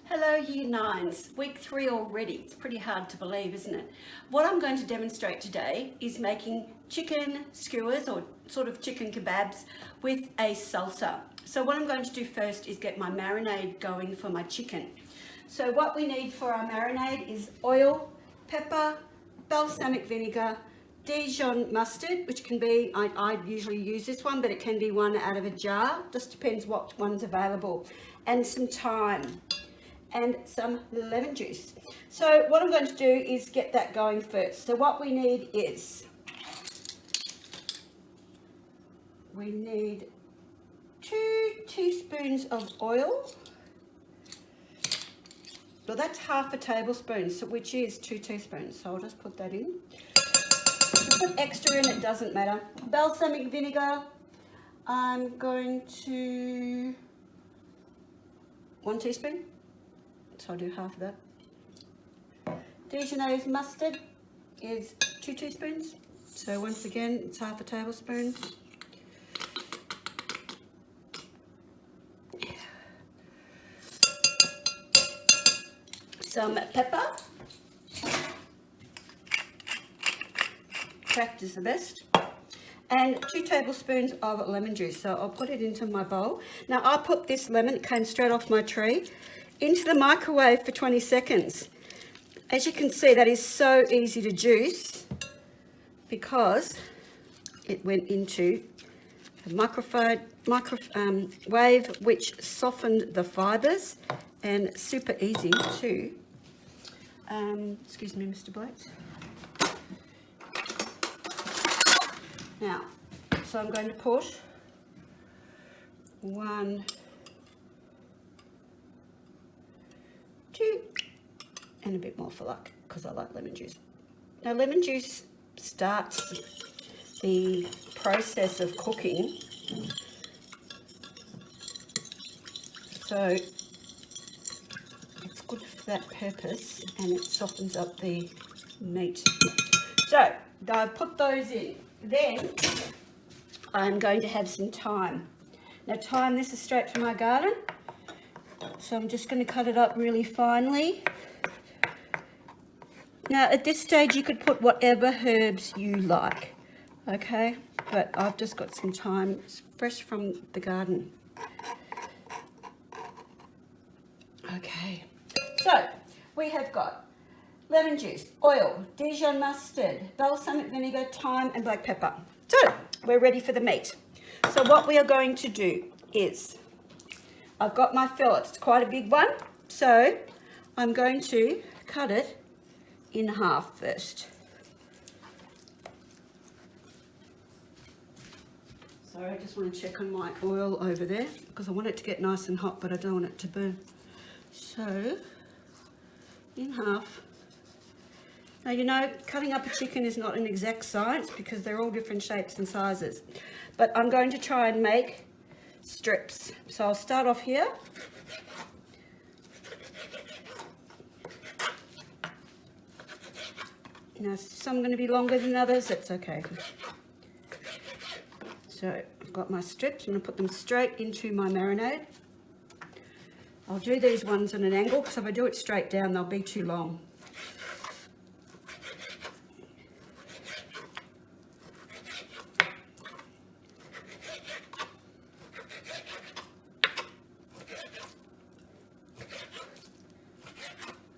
Hello Year 9s, week 3 already. It's pretty hard to believe, isn't it? What I'm going to demonstrate today is making chicken skewers or sort of chicken kebabs with a salsa. So what I'm going to do first is get my marinade going for my chicken. So what we need for our marinade is oil, pepper, balsamic vinegar, Dijon mustard, which can be, I usually use this one, but it can be one out of a jar, just depends what one's available, and some thyme and some lemon juice. So what I'm going to do is get that going first. So what we need is, we need 2 teaspoons of oil. Well, that's half a tablespoon, so which is 2 teaspoons. So I'll just put that in. If you put extra in, it doesn't matter. Balsamic vinegar, I'm going to 1 teaspoon. So I'll do half of that. Dijonnaise mustard is 2 teaspoons. So once again, it's half a tablespoon. Some pepper. Cracked is the best. And 2 tablespoons of lemon juice. So I'll put it into my bowl. Now I put this lemon, it came straight off my tree, into the microwave for 20 seconds. As you can see, that is so easy to juice because it went into a microwave which softened the fibres, and super easy to, excuse me Mr. Blake. Now, so I'm going to put 1, 2, and a bit more for luck because I like lemon juice. Now, lemon juice starts the process of cooking, so it's good for that purpose, and it softens up the meat. So I've put those in. Then I'm going to have some thyme. Now thyme, this is straight from my garden, so I'm just going to cut it up really finely. Now at this stage you could put whatever herbs you like, okay, but I've just got some thyme, it's fresh from the garden. Okay, so we have got lemon juice, oil, Dijon mustard, balsamic vinegar, thyme and black pepper. So we're ready for the meat. So what we are going to do is, I've got my fillet, it's quite a big one, so I'm going to cut it in half first. Sorry, I just want to check on my oil over there because I want it to get nice and hot, but I don't want it to burn. So in half. Now, you know, cutting up a chicken is not an exact science because they're all different shapes and sizes. But I'm going to try and make strips. So I'll start off here. Now, some are going to be longer than others, that's okay. So I've got my strips, I'm going to put them straight into my marinade. I'll do these ones at an angle because if I do it straight down, they'll be too long.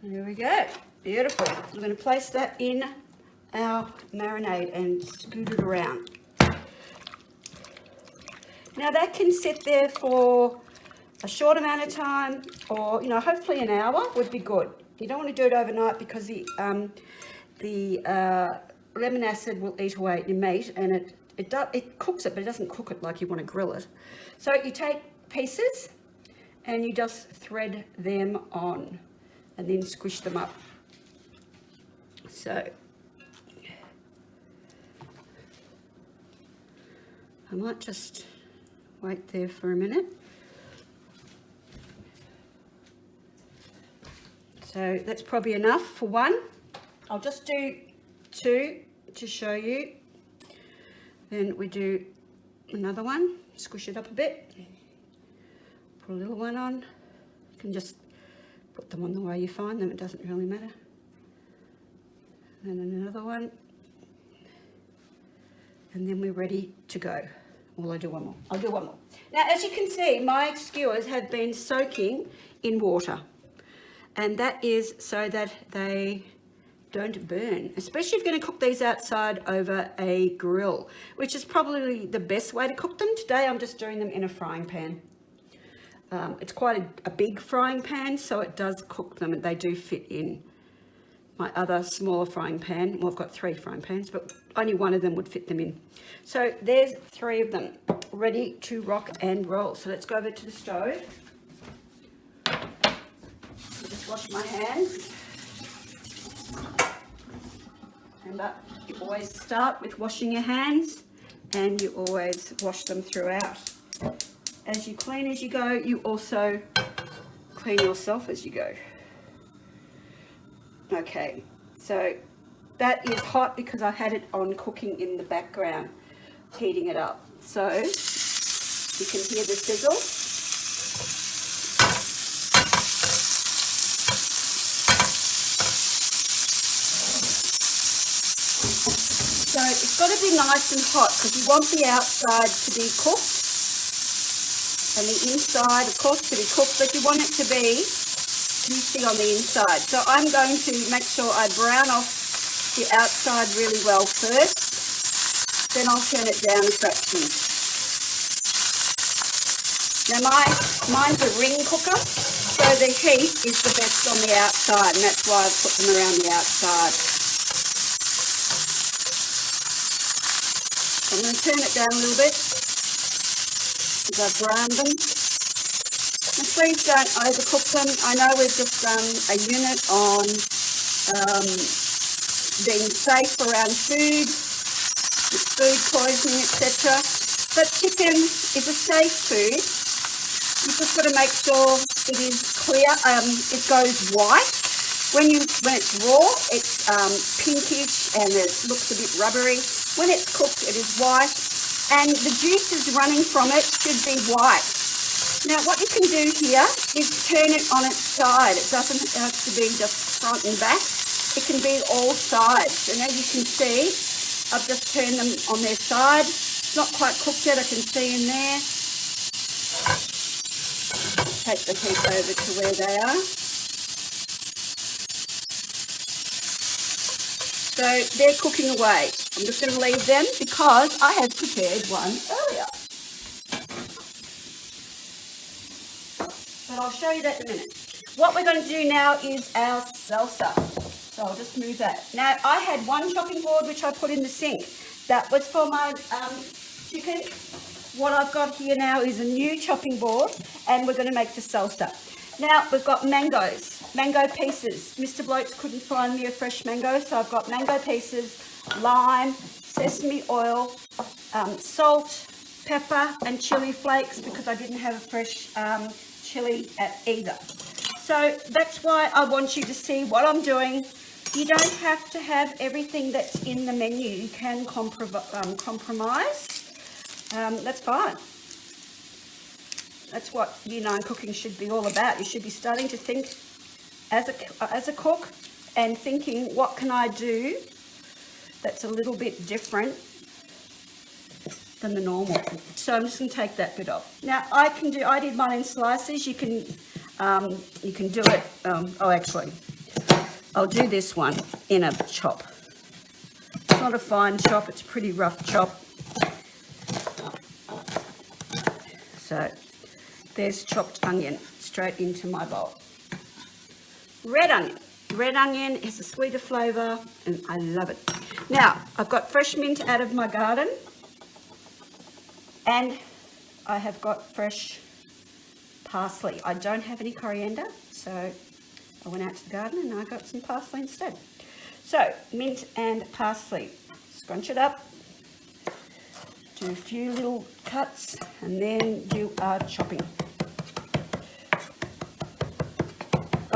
There we go, beautiful. I'm going to place that in our marinade and scoot it around. Now that can sit there for a short amount of time, or you know, hopefully an hour would be good. You don't want to do it overnight because the lemon acid will eat away at your meat, and it cooks it, but it doesn't cook it like you want to grill it. So you take pieces and you just thread them on and then squish them up. So I might just wait there for a minute. So that's probably enough for one. I'll just do 2 to show you. Then we do another one, squish it up a bit, put a little one on. You can just Put them on the way you find them, it doesn't really matter. And another one. And then we're ready to go. Well, I'll do one more. I'll do one more. Now, as you can see, my skewers have been soaking in water. And that is so that they don't burn, especially if you're going to cook these outside over a grill, which is probably the best way to cook them. Today, I'm just doing them in a frying pan. It's quite a big frying pan, so it does cook them, and they do fit in my other smaller frying pan. Well, I've got 3 frying pans, but only one of them would fit them in. So there's 3 of them ready to rock and roll. So let's go over to the stove. I'll just wash my hands. Remember, you always start with washing your hands, and you always wash them throughout. As you clean as you go, you also clean yourself as you go. Okay, so that is hot because I had it on cooking in the background, heating it up. So you can hear the sizzle. So it's got to be nice and hot because you want the outside to be cooked and the inside, of course, to be cooked, but you want it to be juicy on the inside. So I'm going to make sure I brown off the outside really well first, then I'll turn it down a fraction. Now mine's a ring cooker, so the heat is the best on the outside, and that's why I've put them around the outside. I'm going to turn it down a little bit as I brown them. And please don't overcook them. I know we've just done a unit on being safe around food poisoning, etc. But chicken is a safe food. You've just got to make sure it is clear. It goes white. When it's raw, it's pinkish and it looks a bit rubbery. When it's cooked, it is white, and the juices running from it should be white. Now, what you can do here is turn it on its side. It doesn't have to be just front and back. It can be all sides. And as you can see, I've just turned them on their side. It's not quite cooked yet, I can see in there. Take the heat over to where they are. So they're cooking away. I'm just going to leave them because I have prepared one earlier. But I'll show you that in a minute. What we're going to do now is our salsa. So I'll just move that. Now, I had one chopping board which I put in the sink. That was for my chicken. What I've got here now is a new chopping board, and we're going to make the salsa. Now, we've got mangoes, mango pieces. Mr. Blokes couldn't find me a fresh mango, so I've got mango pieces, lime, sesame oil, salt, pepper, and chili flakes because I didn't have a fresh chili either. So that's why I want you to see what I'm doing. You don't have to have everything that's in the menu. You can compromise. That's fine. That's what Year 9 cooking should be all about. You should be starting to think as a cook and thinking, what can I do that's a little bit different than the normal? So I'm just going to take that bit off. Now I did mine in slices. You can do it. Actually, I'll do this one in a chop. It's not a fine chop. It's a pretty rough chop. So there's chopped onion straight into my bowl. Red onion. Red onion has a sweeter flavour and I love it. Now, I've got fresh mint out of my garden and I have got fresh parsley. I don't have any coriander, so I went out to the garden and I got some parsley instead. So, mint and parsley. Scrunch it up. Do a few little cuts and then you are chopping.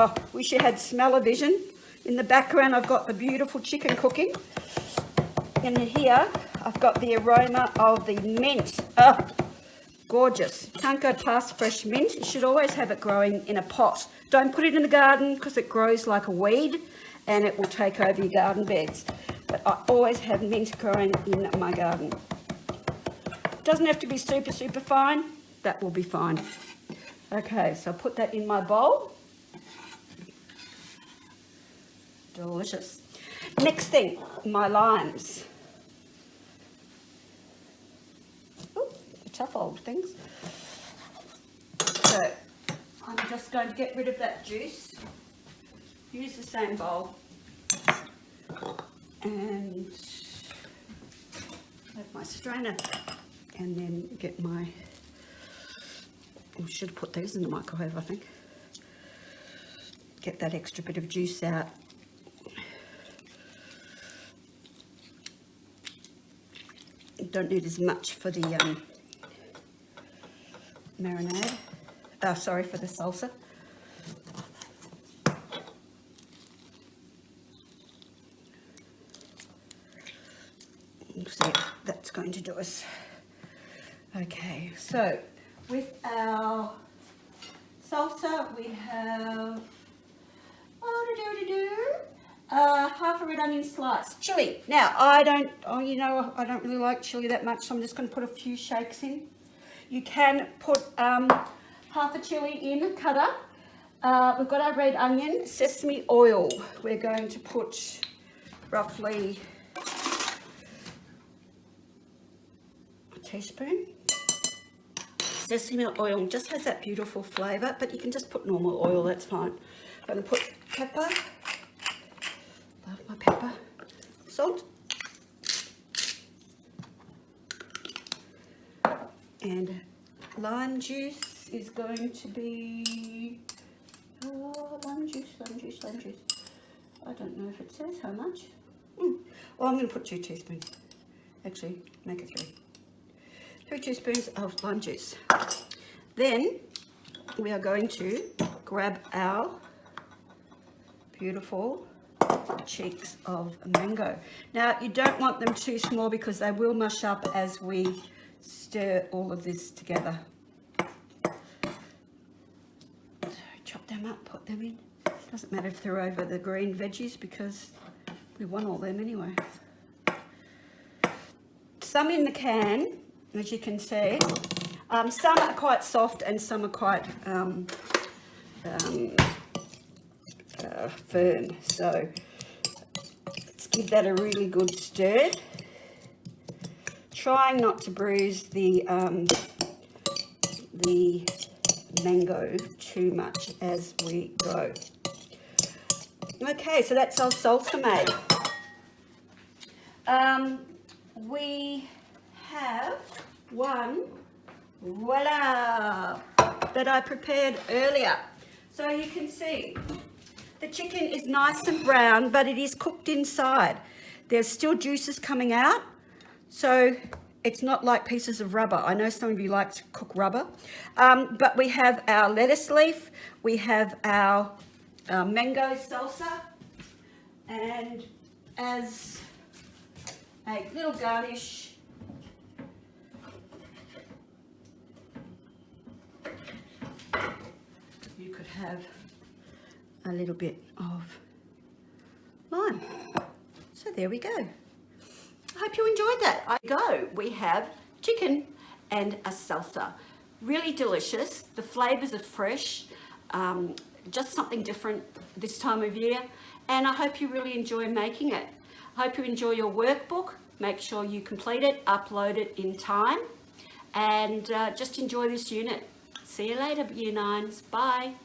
Oh, wish you had smell-o-vision. In the background I've got the beautiful chicken cooking. And here I've got the aroma of the mint. Oh, Gorgeous. Can't go past fresh mint. You should always have it growing in a pot. Don't put it in the garden because it grows like a weed and it will take over your garden beds. But I always have mint growing in my garden. Doesn't have to be super, super fine. That will be fine. Okay, so I'll put that in my bowl. Delicious. Next thing, my limes. Ooh, the tough old things. So I'm just going to get rid of that juice. Use the same bowl. And have my strainer. And then get my, I should have put these in the microwave, I think. Get that extra bit of juice out. Don't need as much for the marinade. Sorry, for the salsa. See if that's going to do us. Okay, so with our salsa we have half a red onion slice. Chili. Now I don't really like chili that much, so I'm just going to put a few shakes in. You can put half a chili in, cut up. We've got our red onion, sesame oil. We're going to put roughly a teaspoon. Sesame oil just has that beautiful flavour, but you can just put normal oil, that's fine. I'm going to put pepper, love my pepper, salt, and lime juice is going to be, lime juice. I don't know if it says how much. Well, I'm going to put 2 teaspoons. Actually, make it 3. 3 teaspoons of lime juice. Then we are going to grab our beautiful cheeks of mango. Now you don't want them too small because they will mush up as we stir all of this together. So chop them up, put them in. Doesn't matter if they're over the green veggies because we want all them anyway. Some in the can, as you can see. Some are quite soft and some are quite firm. So let's give that a really good stir. Trying not to bruise the mango too much as we go. Okay, so that's our salsa made. We have one, voila, that I prepared earlier. So you can see the chicken is nice and brown, but it is cooked inside. There's still juices coming out, so it's not like pieces of rubber. I know some of you like to cook rubber, but we have our lettuce leaf, we have our mango salsa, and as a little garnish, you could have a little bit of lime. So there we go. I hope you enjoyed that. We have chicken and a salsa. Really delicious. The flavors are fresh. Just something different this time of year. And I hope you really enjoy making it. I hope you enjoy your workbook. Make sure you complete it, upload it in time, and just enjoy this unit. See you later, Year 9s. Bye.